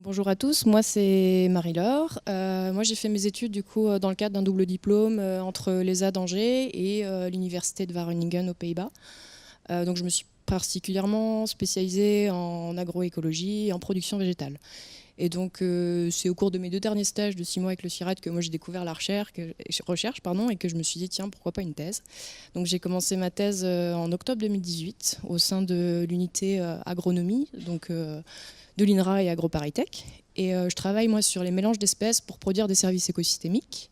Bonjour à tous, moi c'est Marie-Laure. Moi j'ai fait mes études du coup dans le cadre d'un double diplôme entre l'ESA d'Angers et l'université de Wageningen aux Pays-Bas. Donc je me suis particulièrement spécialisée en agroécologie et en production végétale. Et donc c'est au cours de mes 2 derniers stages de 6 mois avec le CIRAD que moi j'ai découvert la recherche, et que je me suis dit tiens pourquoi pas une thèse. Donc j'ai commencé ma thèse en octobre 2018 au sein de l'unité agronomie, donc de l'INRA et AgroParisTech. Et je travaille moi sur les mélanges d'espèces pour produire des services écosystémiques.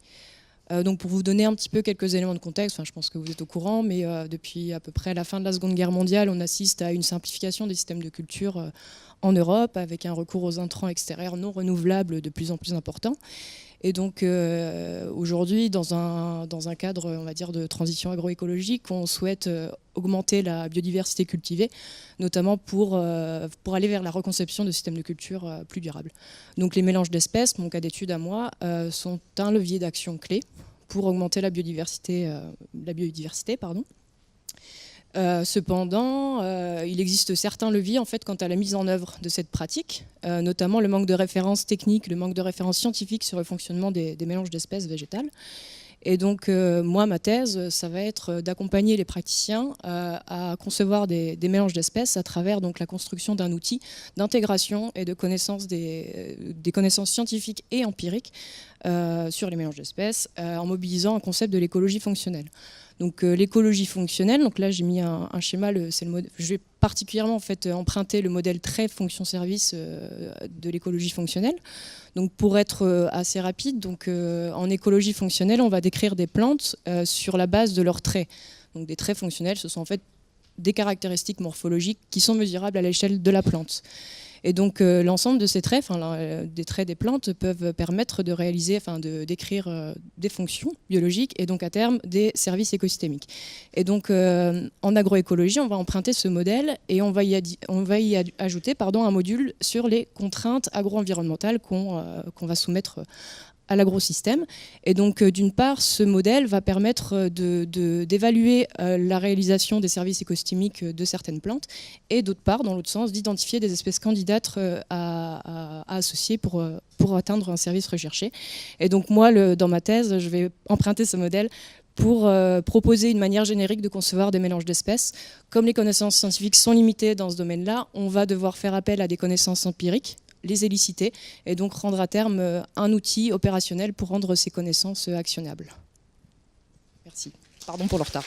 Donc pour vous donner un petit peu quelques éléments de contexte, je pense que vous êtes au courant, mais depuis à peu près la fin de la Seconde Guerre mondiale, on assiste à une simplification des systèmes de culture en Europe, avec un recours aux intrants extérieurs non renouvelables de plus en plus important. Et donc aujourd'hui, dans un cadre, on va dire, de transition agroécologique, on souhaite augmenter la biodiversité cultivée, notamment pour aller vers la reconception de systèmes de culture plus durables. Donc les mélanges d'espèces, mon cas d'étude à moi, sont un levier d'action clé pour augmenter la biodiversité. Cependant, il existe certains leviers en fait, quant à la mise en œuvre de cette pratique, notamment le manque de références techniques, le manque de références scientifiques sur le fonctionnement des mélanges d'espèces végétales. Et donc, moi, ma thèse, ça va être d'accompagner les praticiens à concevoir des mélanges d'espèces à travers donc, la construction d'un outil d'intégration et de connaissance des connaissances scientifiques et empiriques sur les mélanges d'espèces, en mobilisant un concept de l'écologie fonctionnelle. Donc l'écologie fonctionnelle, donc là j'ai mis un schéma, je vais particulièrement en fait, emprunter le modèle très fonction-service de l'écologie fonctionnelle. Donc pour être assez rapide, donc, en écologie fonctionnelle, on va décrire des plantes sur la base de leurs traits. Donc des traits fonctionnels, ce sont en fait des caractéristiques morphologiques qui sont mesurables à l'échelle de la plante. Et donc l'ensemble de ces traits, des traits des plantes, peuvent permettre de réaliser, de décrire des fonctions biologiques et donc à terme des services écosystémiques. Et donc en agroécologie, on va emprunter ce modèle et on va y ajouter un module sur les contraintes agro-environnementales qu'on va soumettre à l'agrosystème. Et donc, d'une part, ce modèle va permettre d'évaluer la réalisation des services écosystémiques de certaines plantes et d'autre part, dans l'autre sens, d'identifier des espèces candidates à associer pour atteindre un service recherché. Et donc, moi, dans ma thèse, je vais emprunter ce modèle pour proposer une manière générique de concevoir des mélanges d'espèces. Comme les connaissances scientifiques sont limitées dans ce domaine-là, on va devoir faire appel à des connaissances empiriques, les éliciter et donc rendre à terme un outil opérationnel pour rendre ces connaissances actionnables. Merci. Pardon pour le retard.